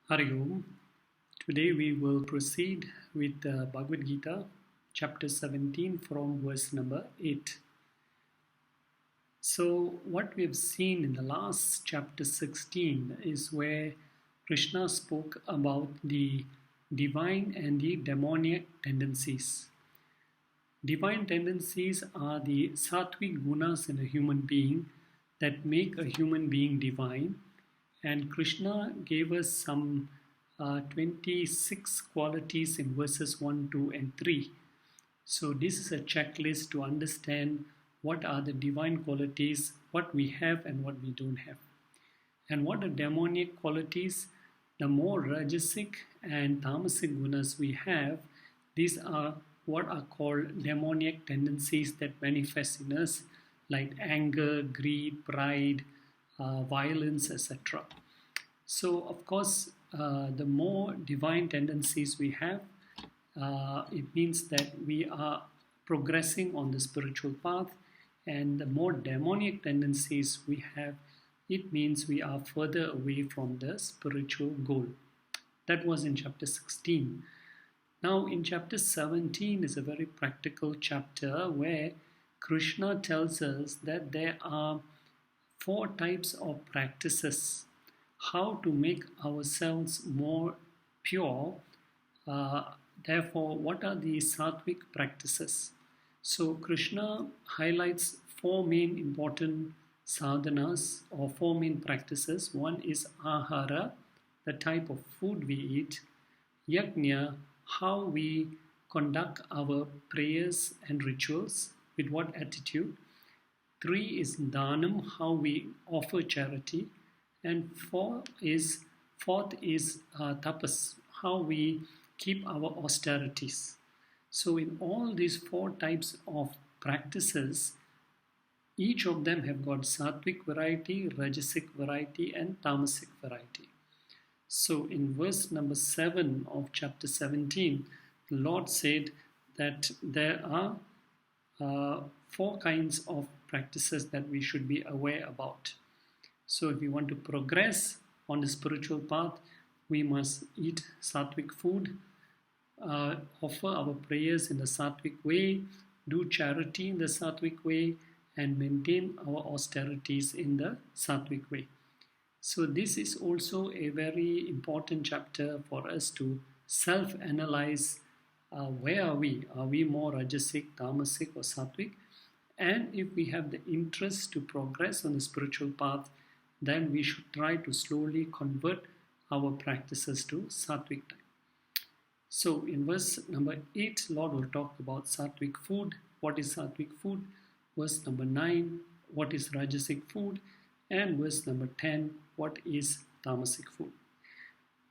Hari Om. Today we will proceed with the Bhagavad Gita, chapter 17, from verse number 8. So, what we have seen in the last chapter 16 is where Krishna spoke about the divine and the demoniac tendencies. Divine tendencies are the sattvic gunas in a human being that make a human being divine, and Krishna gave us some 26 qualities in verses 1, 2, and 3. So, this is a checklist to understand what are the divine qualities, what we have, and what we don't have. And what are demonic qualities? The more rajasic and tamasic gunas we have, these are what are called demoniac tendencies that manifest in us, like anger, greed, pride, violence, etc. So, of course, the more divine tendencies we have, it means that we are progressing on the spiritual path, and the more demonic tendencies we have, it means we are further away from the spiritual goal. That was in chapter 16. Now, in chapter 17 is a very practical chapter where Krishna tells us that there are 4 types of practices, how to make ourselves more pure. Therefore, what are the sattvic practices? So, Krishna highlights 4 main important sadhanas or 4 main practices. One is ahara, the type of food we eat, yajna, how we conduct our prayers and rituals, with what attitude. 3 is dhanam, how we offer charity, and fourth is tapas, how we keep our austerities. So in all these 4 types of practices, each of them have got sattvic variety, rajasic variety, and tamasic variety. So in verse number 7 of chapter 17, the Lord said that there are 4 kinds of practices that we should be aware about. So if we want to progress on the spiritual path, we must eat sattvic food, offer our prayers in the sattvic way, do charity in the sattvic way, and maintain our austerities in the sattvic way. So this is also a very important chapter for us to self-analyze. Where are we? Are we more rajasic, tamasic, or sattvic? And if we have the interest to progress on the spiritual path, then we should try to slowly convert our practices to sattvic type. So in verse number 8, Lord will talk about sattvic food. What is sattvic food? Verse number 9, what is rajasic food? And verse number 10, what is tamasic food?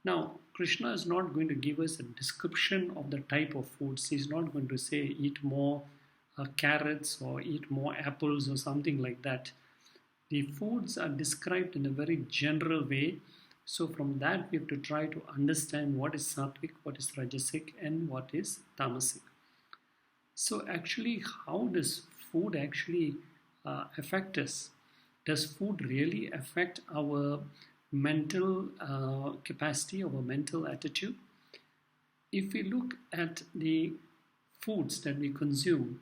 Now, Krishna is not going to give us a description of the type of foods. He's not going to say eat more carrots or eat more apples or something like that. The foods are described in a very general way. So from that, we have to try to understand what is sattvic, what is rajasic, and what is tamasic. So actually, how does food actually affect us? Does food really affect our mental capacity, our mental attitude? If we look at the foods that we consume,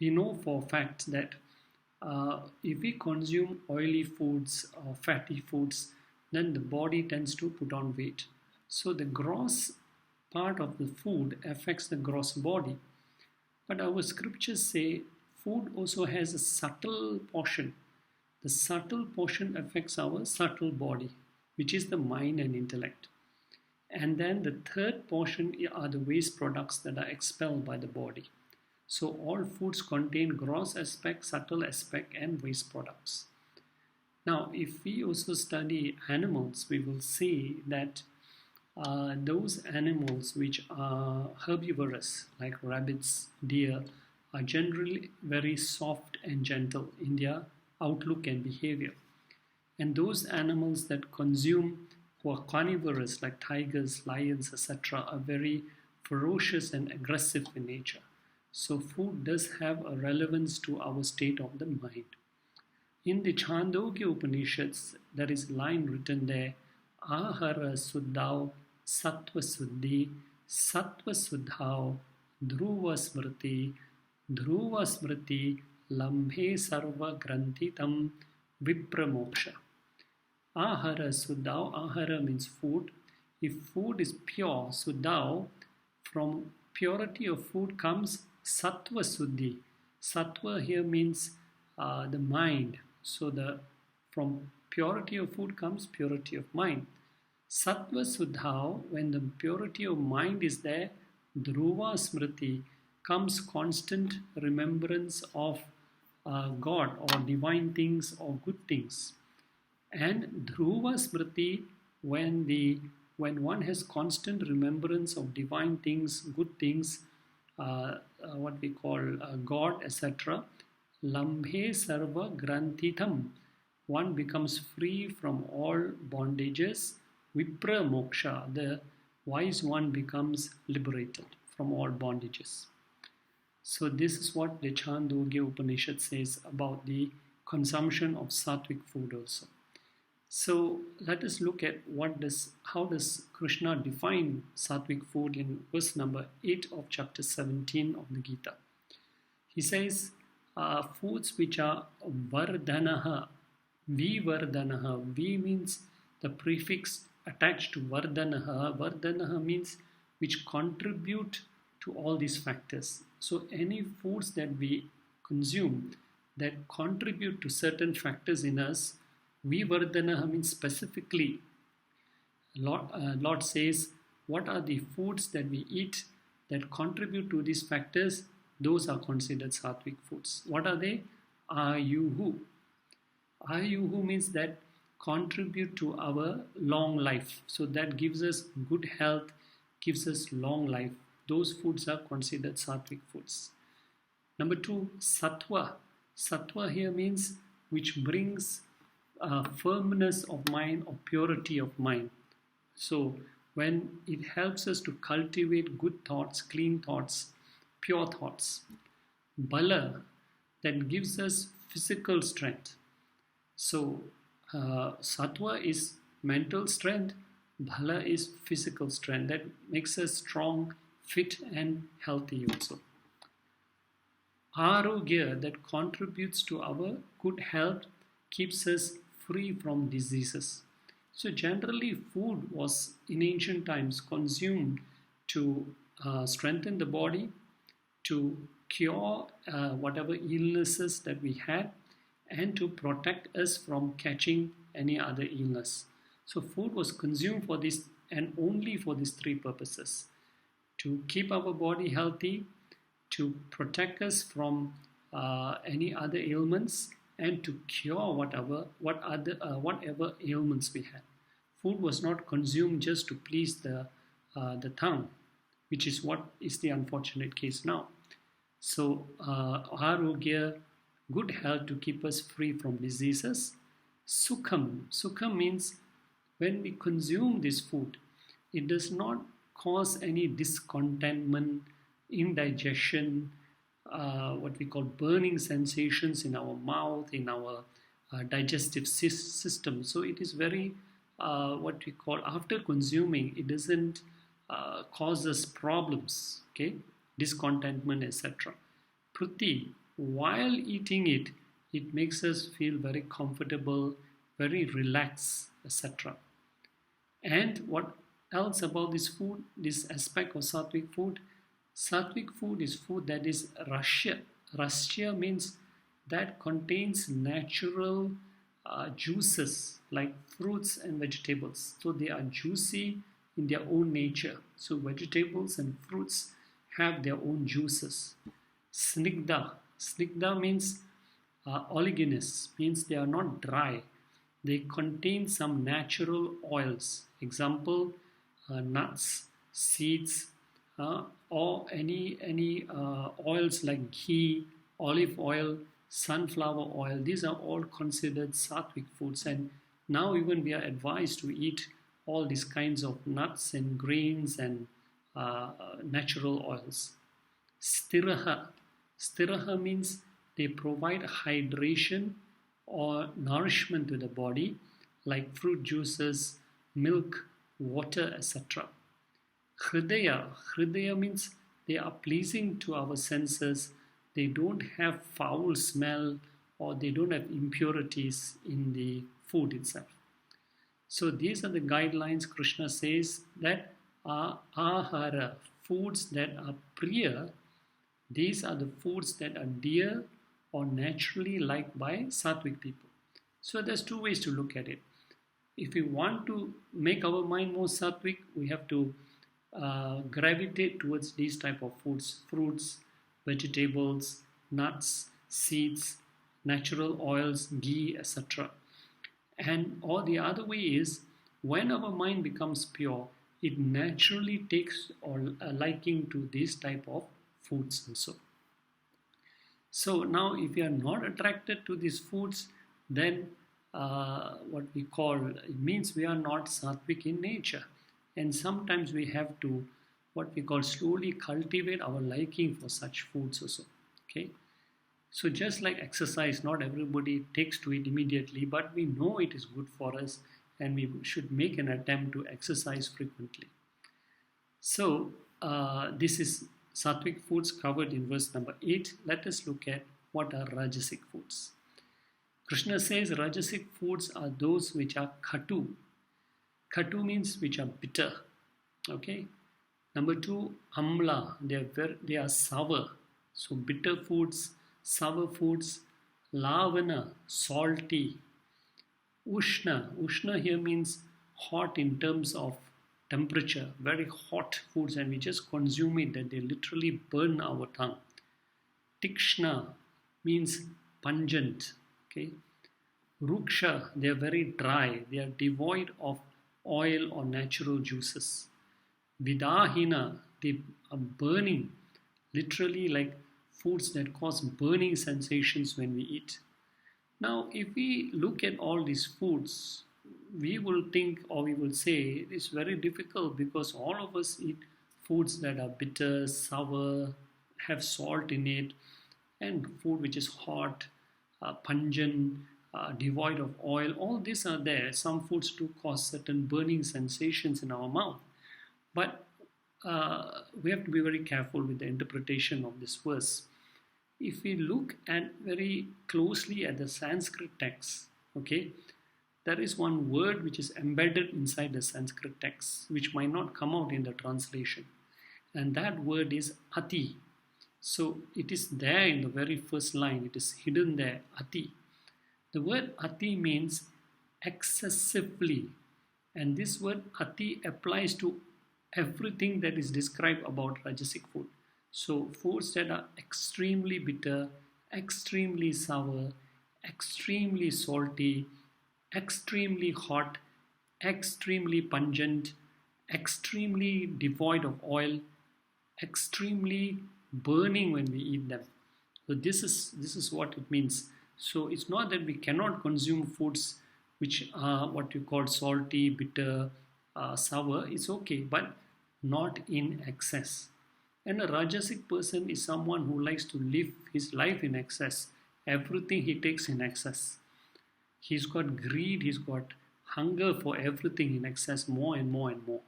we know for a fact that if we consume oily foods or fatty foods, then the body tends to put on weight. So the gross part of the food affects the gross body. But our scriptures say food also has a subtle portion. The subtle portion affects our subtle body, which is the mind and intellect. And then the third portion are the waste products that are expelled by the body. So all foods contain gross aspect, subtle aspect, and waste products. Now, if we also study animals, we will see that those animals which are herbivorous, like rabbits, deer, are generally very soft and gentle in their outlook and behavior. And those animals that consume, who are carnivorous, like tigers, lions, etc., are very ferocious and aggressive in nature. So food does have a relevance to our state of the mind. In the Chandogya Upanishads, there is a line written there, Ahara Suddhav Sattva Suddhi, Sattva Suddhav Dhruva Smriti, Dhruva Smriti Lambhe Sarva Grantitam Vipramoksha. Ahara Suddhav, Ahara means food. If food is pure, Suddhav, from purity of food comes Sattva Suddhi. Sattva here means the mind. So from purity of food comes purity of mind. Sattva Suddhav, when the purity of mind is there, Dhruva Smriti, comes constant remembrance of God or divine things or good things. And Dhruva Smriti, when one has constant remembrance of divine things, good things, what we call God, etc., Lambhe Sarva Granthitham, one becomes free from all bondages. Vipra Moksha, the wise one becomes liberated from all bondages. So this is what the Chandogya Upanishad says about the consumption of sattvic food also. So let us look at how does Krishna define sattvic food in verse number 8 of chapter 17 of the Gita. He says, foods which are vardhanaha, vivardhanaha. V means the prefix attached to vardhanaha. Vardhanaha means which contribute to all these factors. So any foods that we consume that contribute to certain factors in us, Vivardhanaha means specifically. Lord says, what are the foods that we eat that contribute to these factors? Those are considered sattvic foods. What are they? Ayuhu. Ayuhu means that contribute to our long life. So that gives us good health, gives us long life. Those foods are considered sattvic foods. Number 2, sattva. Sattva here means which brings firmness of mind or purity of mind. So when it helps us to cultivate good thoughts, clean thoughts, pure thoughts. Bala, that gives us physical strength. So sattva is mental strength, bala is physical strength. That makes us strong, fit and healthy also. Arogya, that contributes to our good health, keeps us free from diseases. So generally food was in ancient times consumed to strengthen the body, to cure whatever illnesses that we had, and to protect us from catching any other illness. So food was consumed for this and only for these 3 purposes: to keep our body healthy, to protect us from any other ailments, and to cure whatever ailments we had. Food was not consumed just to please the tongue, which is what is the unfortunate case now. So arogya, good health to keep us free from diseases. Sukham means when we consume this food, it does not cause any discontentment, indigestion, what we call burning sensations in our mouth, in our digestive system. So it is very, what we call, after consuming, it doesn't cause us problems, okay, discontentment, etc. Priti, while eating it, it makes us feel very comfortable, very relaxed, etc. And what else about this food, this aspect of sattvic food? Sattvic food is food that is rasya. Rasya means that contains natural juices like fruits and vegetables. So they are juicy in their own nature. So vegetables and fruits have their own juices. Snigdha. Snigdha means oleaginous, means they are not dry. They contain some natural oils. Example, nuts, seeds, or any oils like ghee, olive oil, sunflower oil. These are all considered sattvic foods, and now even we are advised to eat all these kinds of nuts and grains and natural oils. Stiraha. Stiraha means they provide hydration or nourishment to the body, like fruit juices, milk, water, etc. Hridaya means they are pleasing to our senses, they don't have foul smell or they don't have impurities in the food itself. So these are the guidelines. Krishna says that are ahara, foods that are priya, these are the foods that are dear or naturally liked by sattvic people. So there's two ways to look at it. If we want to make our mind more sattvic, we have to gravitate towards these type of foods, fruits, vegetables, nuts, seeds, natural oils, ghee, etc. And or the other way is when our mind becomes pure, it naturally takes a liking to this type of foods also. So now if you are not attracted to these foods, then what we call, it means we are not sattvic in nature. And sometimes we have to, what we call, slowly cultivate our liking for such foods also. Okay. So just like exercise, not everybody takes to it immediately, but we know it is good for us and we should make an attempt to exercise frequently. So this is sattvic foods covered in verse number 8. Let us look at what are rajasic foods. Krishna says rajasic foods are those which are khatu. Khatu means which are bitter. Okay. Number 2, amla. They are sour. So bitter foods, sour foods. Lavana, salty. Ushna. Ushna here means hot in terms of temperature. Very hot foods, and we just consume it, that they literally burn our tongue. Tikshna means pungent. Okay. Ruksha, they are very dry. They are devoid of oil or natural juices. Vidahina, they are burning, literally like foods that cause burning sensations when we eat. Now, if we look at all these foods, we will think or we will say it's very difficult because all of us eat foods that are bitter, sour, have salt in it, and food which is hot, pungent, devoid of oil. All these are there. Some foods do cause certain burning sensations in our mouth. But we have to be very careful with the interpretation of this verse. If we look at very closely at the Sanskrit text, okay, there is one word which is embedded inside the Sanskrit text, which might not come out in the translation. And that word is ati. So it is there in the very first line. It is hidden there, ati. The word ati means excessively. And this word ati applies to everything that is described about rajasic food. So foods that are extremely bitter, extremely sour, extremely salty, extremely hot, extremely pungent, extremely devoid of oil, extremely burning when we eat them. So this is what it means. So it's not that we cannot consume foods which are what you call salty, bitter, sour. It's okay, but not in excess. And a rajasic person is someone who likes to live his life in excess. Everything he takes in excess. He's got greed, he's got hunger for everything in excess, more and more and more.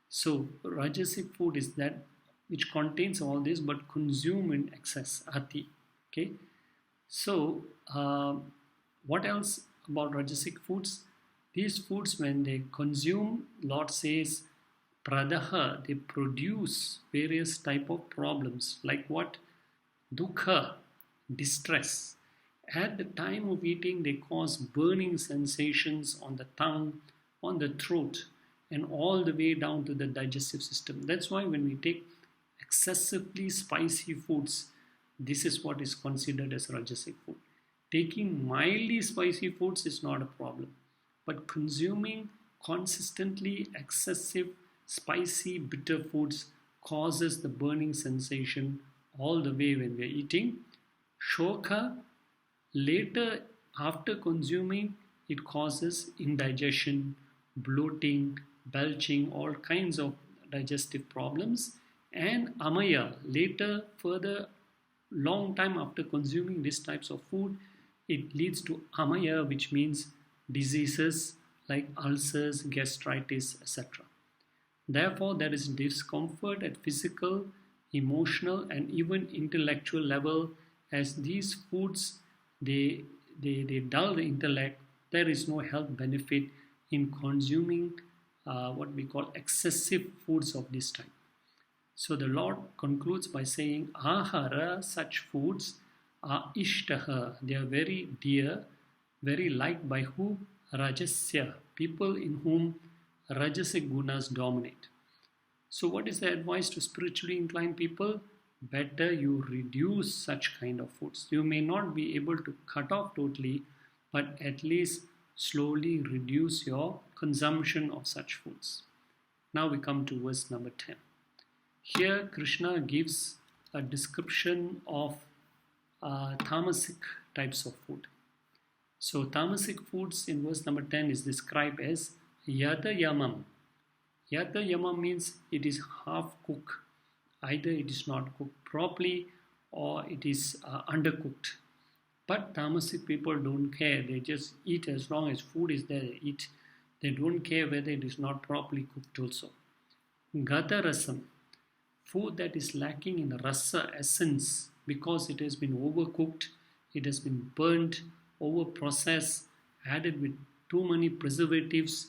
So rajasic food is that which contains all this but consume in excess, ati. Okay. So what else about rajasic foods? These foods, when they consume, Lord says, pradaha, they produce various type of problems. Like what? Dukha, distress. At the time of eating, they cause burning sensations on the tongue, on the throat, and all the way down to the digestive system. That's why when we take excessively spicy foods, this is what is considered as rajasic food. Taking mildly spicy foods is not a problem, but consuming consistently excessive spicy bitter foods causes the burning sensation all the way when we are eating. Shoka, later after consuming, it causes indigestion, bloating, belching, all kinds of digestive problems. And amaya, later further long time after consuming these types of food, it leads to amaya, which means diseases like ulcers, gastritis, etc. Therefore, there is discomfort at physical, emotional, and even intellectual level as these foods they dull the intellect. There is no health benefit in consuming what we call excessive foods of this type. So the Lord concludes by saying, Ahara, such foods are ishtaha. They are very dear, very liked by who? Rajasya, people in whom Rajasic gunas dominate. So what is the advice to spiritually inclined people? Better you reduce such kind of foods. You may not be able to cut off totally, but at least slowly reduce your consumption of such foods. Now we come to verse number 10. Here Krishna gives a description of tamasic types of food. So tamasic foods in verse number 10 is described as yata yamam. Yata yamam means it is half cooked. Either it is not cooked properly or it is undercooked. But tamasic people don't care. They just eat as long as food is there, they eat. They don't care whether it is not properly cooked also. Gata rasam, food that is lacking in rasa essence because it has been overcooked, it has been burnt, over processed, added with too many preservatives.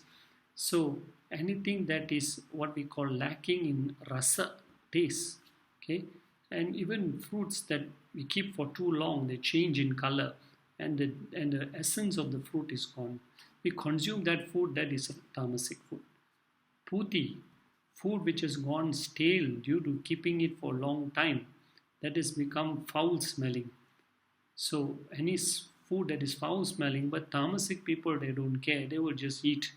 So anything that is what we call lacking in rasa taste, okay, and even fruits that we keep for too long, they change in color and the essence of the fruit is gone. We consume that food, that is a tamasic food. Puti, food which has gone stale due to keeping it for a long time, that has become foul smelling. So any food that is foul smelling, but tamasic people, they don't care, they will just eat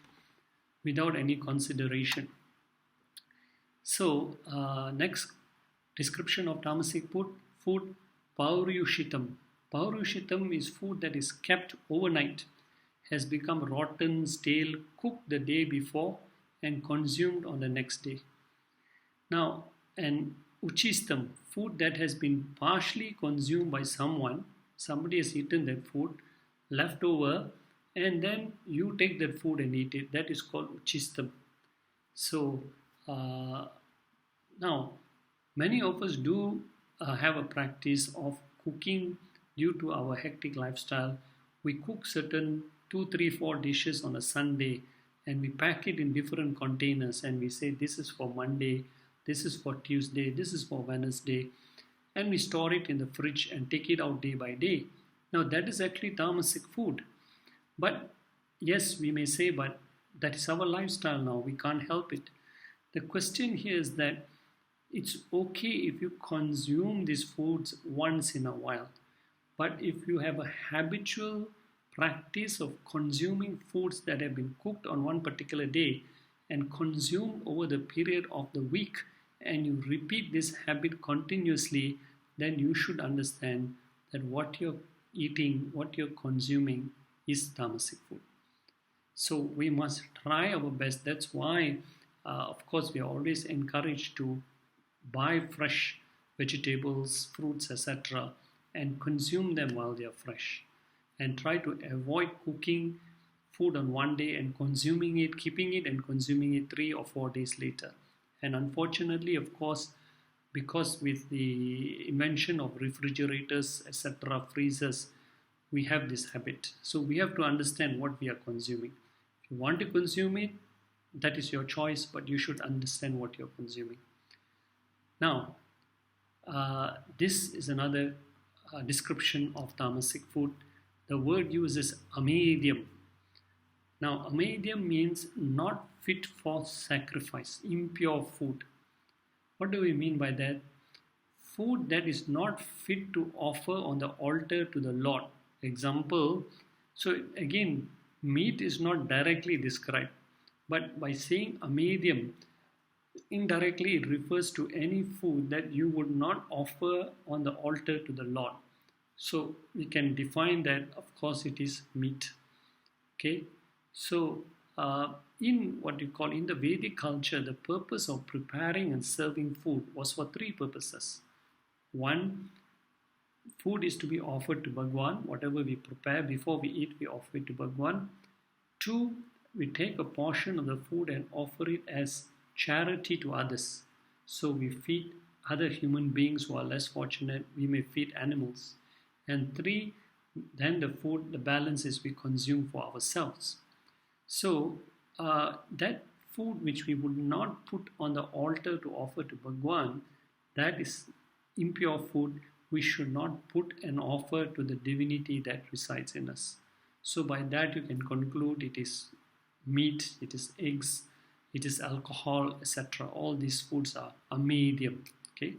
without any consideration. So next description of tamasic food, paurushitam. Paurushitam is food that is kept overnight, has become rotten, stale, cooked the day before and consumed on the next day. Now, an uchistam, food that has been partially consumed by someone, somebody has eaten that food, left over, and then you take that food and eat it. That is called uchistam. So, now, many of us do have a practice of cooking due to our hectic lifestyle. We cook certain 2, 3, 4 dishes on a Sunday and we pack it in different containers and we say this is for Monday, this is for Tuesday, this is for Wednesday, and we store it in the fridge and take it out day by day. Now that is actually tamasic food. But yes, we may say, but that is our lifestyle now, we can't help it. The question here is that it's okay if you consume these foods once in a while. But if you have a habitual practice of consuming foods that have been cooked on one particular day and consumed over the period of the week, and you repeat this habit continuously, then you should understand that what you're eating, what you're consuming is tamasic food. So we must try our best. That's why, of course, we are always encouraged to buy fresh vegetables, fruits, etc., and consume them while they are fresh. And try to avoid cooking food on one day and consuming it, keeping it and consuming it 3 or 4 days later. And unfortunately, of course, because with the invention of refrigerators, etc., freezers, we have this habit. So we have to understand what we are consuming. If you want to consume it, that is your choice, but you should understand what you're consuming. Now, this is another description of tamasic food. The word used is amedium. Now, amedium means not fit for sacrifice, impure food. What do we mean by that? Food that is not fit to offer on the altar to the Lord. Example, so again, meat is not directly described, but by saying amedium, indirectly it refers to any food that you would not offer on the altar to the Lord. So we can define that, of course, it is meat. Okay, so in what you call in the Vedic culture, the purpose of preparing and serving food was for 3 purposes. 1, food is to be offered to Bhagwan. Whatever we prepare before we eat, we offer it to Bhagwan. 2, we take a portion of the food and offer it as charity to others. So we feed other human beings who are less fortunate. We may feed animals. And three, then the food, the balance is we consume for ourselves. So that food which we would not put on the altar to offer to Bhagwan, that is impure food. We should not put and offer to the divinity that resides in us. So by that you can conclude it is meat, it is eggs, it is alcohol, etc. All these foods are medium. Okay.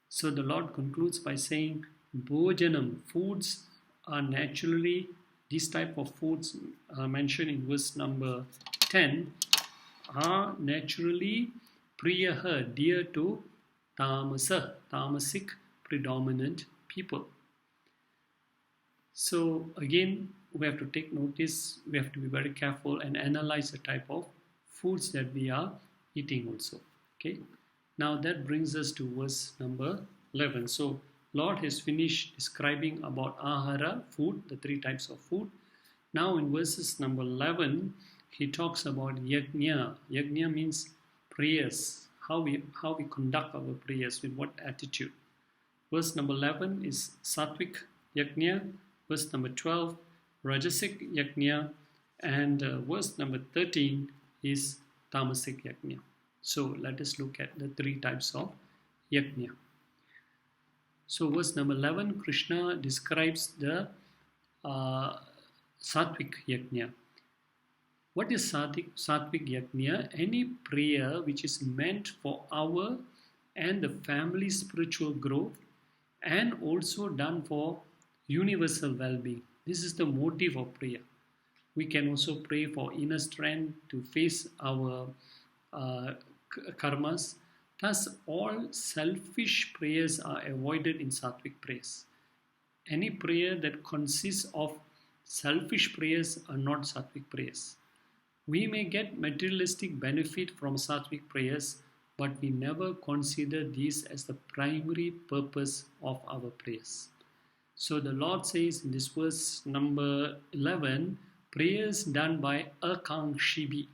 So the Lord concludes by saying, Bhojanam, foods are naturally, these type of foods mentioned in verse number 10 are naturally priyaha, dear to tamasic predominant people. So again, we have to take notice, we have to be very careful and analyze the type of foods that we are eating also. Okay. Now that brings us to verse number 11. So Lord has finished describing about ahara, food, the three types of food. Now in verses number 11, he talks about yajna. Yajna means prayers, how we conduct our prayers, with what attitude. Verse number 11 is sattvic yajna. Verse number 12, rajasic yajna. And verse number 13 is tamasic yajna. So let us look at the three types of yajna. So verse number 11, Krishna describes the sattvic yajna. What is sattvic yajna? Any prayer which is meant for our and the family's spiritual growth, and also done for universal well-being. This is the motive of prayer. We can also pray for inner strength to face our karmas. Thus, all selfish prayers are avoided in sattvic prayers. Any prayer that consists of selfish prayers are not sattvic prayers. We may get materialistic benefit from sattvic prayers, but we never consider these as the primary purpose of our prayers. So the Lord says in this verse number 11, prayers done by akangshibi.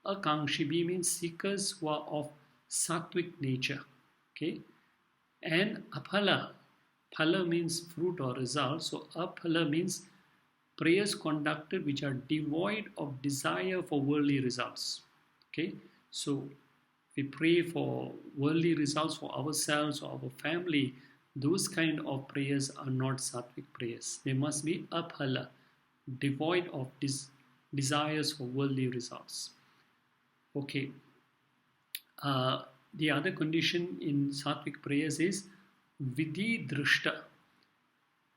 Akangshibi means seekers who are of sattvic nature. Okay, and aphala. Phala means fruit or result. So aphala means prayers conducted which are devoid of desire for worldly results. Okay, so we pray for worldly results for ourselves or our family. Those kind of prayers are not sattvic prayers. They must be aphala, devoid of desires for worldly results. Okay. The other condition in sattvic prayers is vidhi drishta,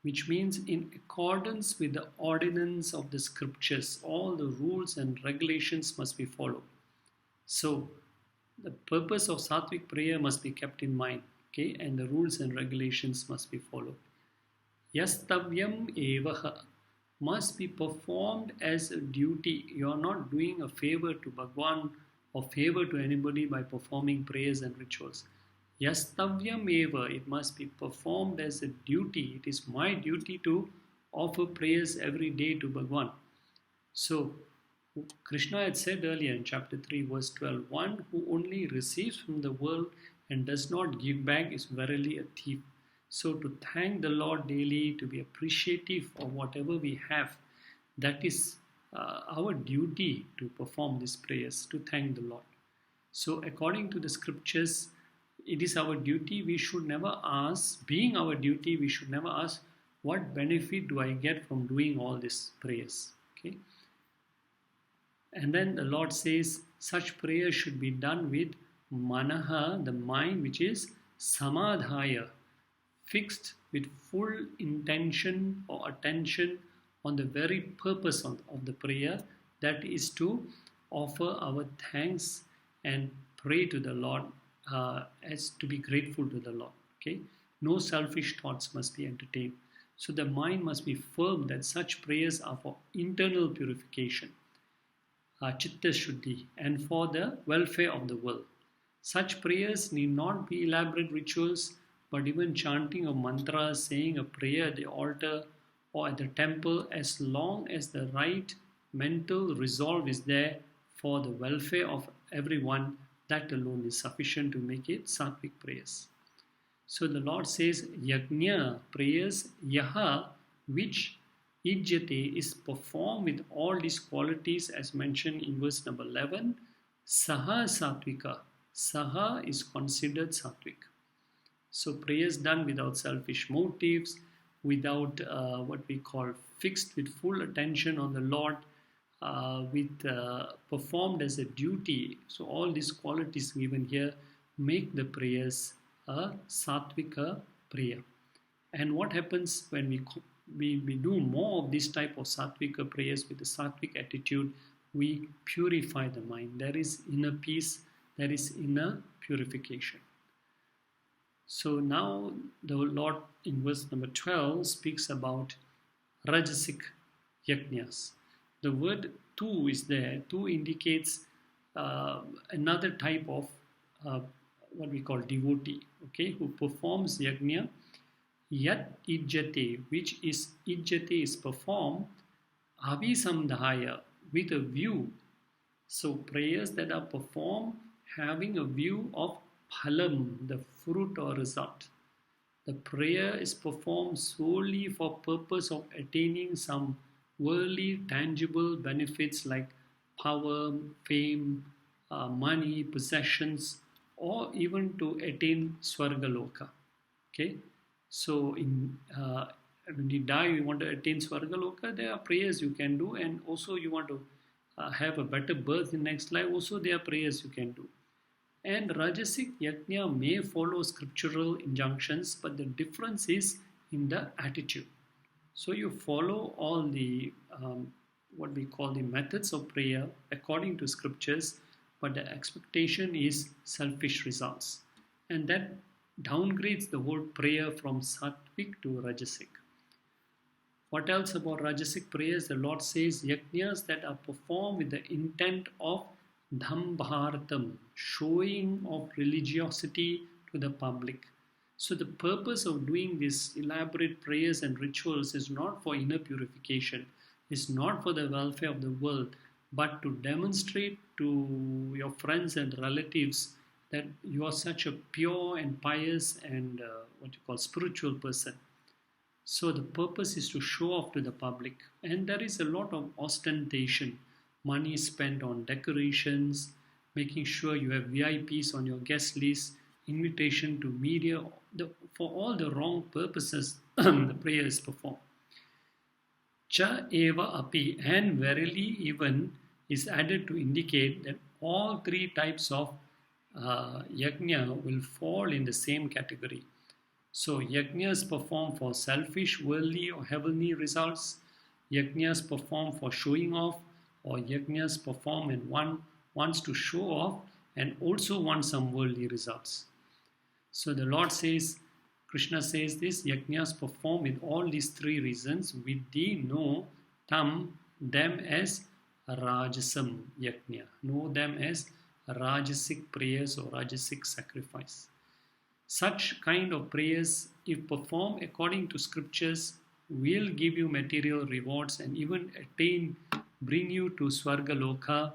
which means in accordance with the ordinance of the scriptures. All the rules and regulations must be followed. So the purpose of sattvic prayer must be kept in mind. Okay, and the rules and regulations must be followed. Yastavyam evaha must be performed as a duty. You are not doing a favor to Bhagwan or favor to anybody by performing prayers and rituals. Yastavyam eva, it must be performed as a duty. It is my duty to offer prayers every day to Bhagwan. So Krishna had said earlier in chapter 3 verse 12, one who only receives from the world and does not give back is verily a thief. So to thank the Lord daily, to be appreciative of whatever we have, that is our duty to perform these prayers, to thank the Lord. So according to the scriptures, it is our duty. We should never ask, being our duty, we should never ask, what benefit do I get from doing all these prayers? Okay. And then the Lord says, such prayers should be done with manaha, the mind, which is samadhaya, fixed with full intention or attention on the very purpose of the prayer, that is to offer our thanks and pray to the Lord as to be grateful to the Lord. Okay, no selfish thoughts must be entertained. So the mind must be firm that such prayers are for internal purification, chitta shuddhi, and for the welfare of the world. Such prayers need not be elaborate rituals, but even chanting of mantras, saying a prayer at the altar or at the temple, as long as the right mental resolve is there for the welfare of everyone, that alone is sufficient to make it sattvic prayers. So the Lord says, Yajna, prayers, Yaha, which Ijjate is performed with all these qualities as mentioned in verse number 11. Saha Sattvika. Saha is considered Sattvic. So prayers done without selfish motives, without what we call fixed with full attention on the Lord, performed as a duty. So all these qualities given here make the prayers a Sattvika prayer. And what happens when we do more of this type of Sattvika prayers with the Sattvic attitude, we purify the mind. There is inner peace, there is inner purification. So now the Lord in verse number 12 speaks about Rajasic Yajnas. The word tu is there. Tu indicates another type of what we call devotee, okay, who performs yajna. Yat ijjate, which is ijjate is performed avisamdhaya, with a view. So prayers that are performed having a view of phalam, the fruit or result. The prayer is performed solely for purpose of attaining some worldly tangible benefits like power, fame, money, possessions, or even to attain Swargaloka. Okay, so when you die, you want to attain Swargaloka, there are prayers you can do, and also you want to have a better birth in next life, also there are prayers you can do. And Rajasic Yajna may follow scriptural injunctions, but the difference is in the attitude. So you follow all the what we call the methods of prayer according to scriptures, but the expectation is selfish results. And that downgrades the whole prayer from Sattvic to Rajasic. What else about Rajasic prayers? The Lord says, Yajnas that are performed with the intent of Dhambharatam, showing of religiosity to the public. So the purpose of doing these elaborate prayers and rituals is not for inner purification, is not for the welfare of the world, but to demonstrate to your friends and relatives that you are such a pure and pious and what you call spiritual person. So the purpose is to show off to the public, and there is a lot of ostentation. Money spent on decorations, making sure you have VIPs on your guest list, invitation to media, for all the wrong purposes the prayer is performed. Cha eva api, and verily even is added to indicate that all three types of yajna will fall in the same category. So yajnas performed for selfish, worldly or heavenly results, yajnas performed for showing off, or yajnas performed and one wants to show off and also wants some worldly results. So the Lord says, Krishna says this, yajnas performed with all these three reasons, vidhi know them as rajasam yajna. Know them as rajasic prayers or rajasic sacrifice. Such kind of prayers, if performed according to scriptures, will give you material rewards and even bring you to Swargaloka.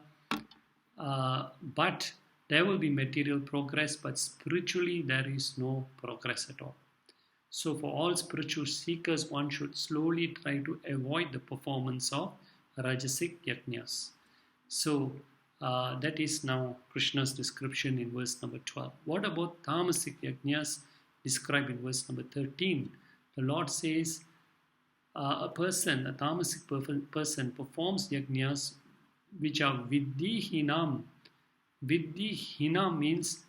But there will be material progress, but spiritually there is no progress at all. So for all spiritual seekers, one should slowly try to avoid the performance of Rajasic Yajnas. So that is now Krishna's description in verse number 12. What about Tamasic Yajnas described in verse number 13? The Lord says, a tamasic person performs yajnas which are vidhi-hinam. Vidhi-hina means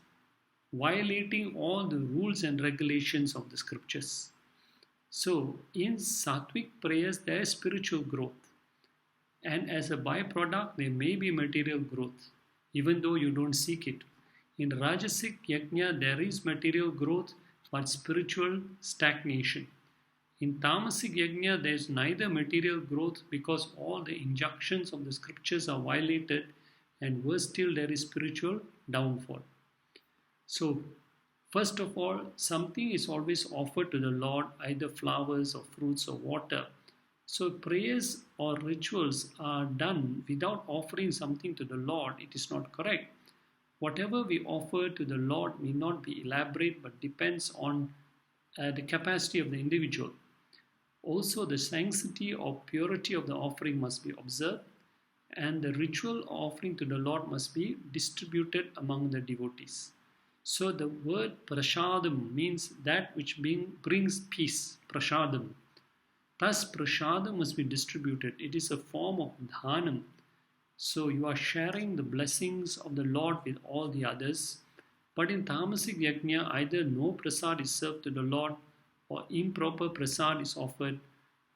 violating all the rules and regulations of the scriptures. So in sattvic prayers there is spiritual growth, and as a byproduct there may be material growth even though you don't seek it. In Rajasic Yajna there is material growth but spiritual stagnation. In Tamasic Yajna, there is neither material growth because all the injunctions of the scriptures are violated, and worse still, there is spiritual downfall. So, first of all, something is always offered to the Lord, either flowers or fruits or water. So prayers or rituals are done without offering something to the Lord. It is not correct. Whatever we offer to the Lord may not be elaborate but depends on the capacity of the individual. Also, the sanctity or purity of the offering must be observed, and the ritual offering to the Lord must be distributed among the devotees. So, the word prasadam means that which brings peace, prasadam. Thus, prasadam must be distributed. It is a form of dhanam. So, you are sharing the blessings of the Lord with all the others. But in Tamasic Yajna, either no prasad is served to the Lord or improper prasad is offered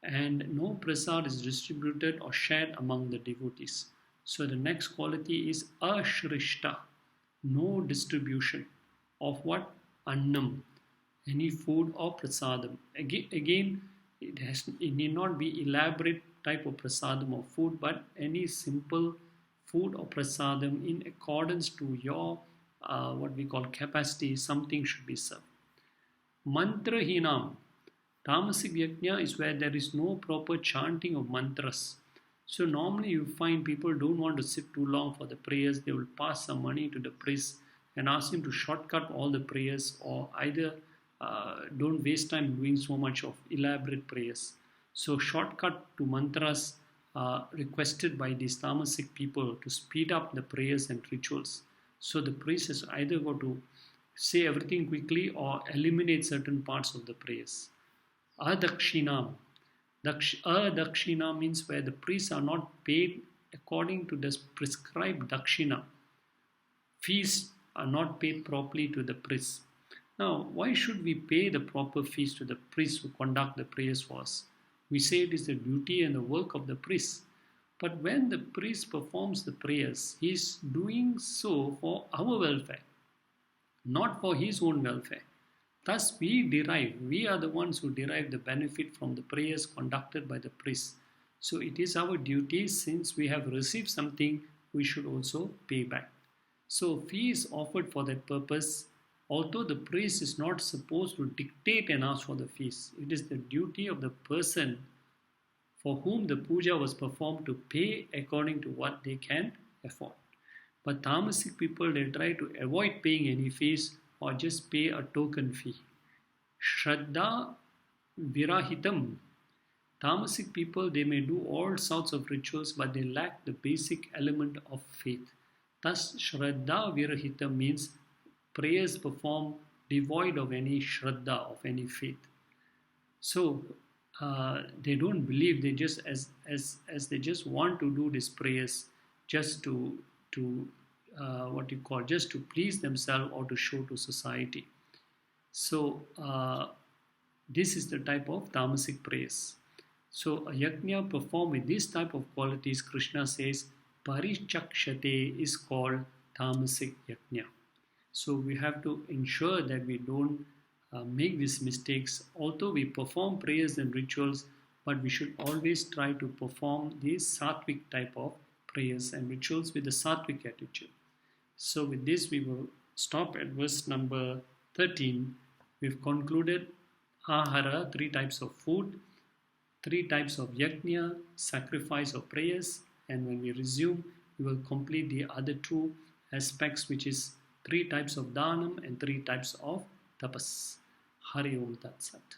and no prasad is distributed or shared among the devotees. So the next quality is ashrishta, no distribution of what? Annam, any food or prasadam. Again it need not be elaborate type of prasadam or food, but any simple food or prasadam in accordance to your what we call capacity, something should be served. Mantrahinam. Tamasic Yajna is where there is no proper chanting of mantras. So normally you find people don't want to sit too long for the prayers. They will pass some money to the priest and ask him to shortcut all the prayers, or either don't waste time doing so much of elaborate prayers. So shortcut to mantras are requested by these Tamasic people to speed up the prayers and rituals. So the priest has either got to say everything quickly or eliminate certain parts of the prayers. Adakshina. Adakshina means where the priests are not paid according to the prescribed dakshina. Fees are not paid properly to the priests. Now, why should we pay the proper fees to the priests who conduct the prayers for us? We say it is the duty and the work of the priest. But when the priest performs the prayers, he is doing so for our welfare, not for his own welfare. Thus, we are the ones who derive the benefit from the prayers conducted by the priest. So, it is our duty, since we have received something, we should also pay back. So, fee is offered for that purpose. Although the priest is not supposed to dictate and ask for the fees, it is the duty of the person for whom the puja was performed to pay according to what they can afford. But Tamasic people, they try to avoid paying any fees or just pay a token fee. Shraddha Virahitam. Tamasic people, they may do all sorts of rituals, but they lack the basic element of faith. Thus, Shraddha Virahitam means prayers performed devoid of any Shraddha, of any faith. So, they don't believe, they just as they just want to do these prayers just to what you call, just to please themselves or to show to society. So this is the type of tamasic prayers. So a yajna performed with this type of qualities, Krishna says parichakshate, is called tamasic yajna. So we have to ensure that we don't make these mistakes. Although we perform prayers and rituals, but we should always try to perform these sattvic type of prayers and rituals with the sattvic attitude. So with this, we will stop at verse number 13. We've concluded ahara, 3 types of food, 3 types of yajna, sacrifice of prayers, and when we resume, we will complete the other 2 aspects, which is 3 types of dhanam and 3 types of tapas. Hari Om Tat Sat.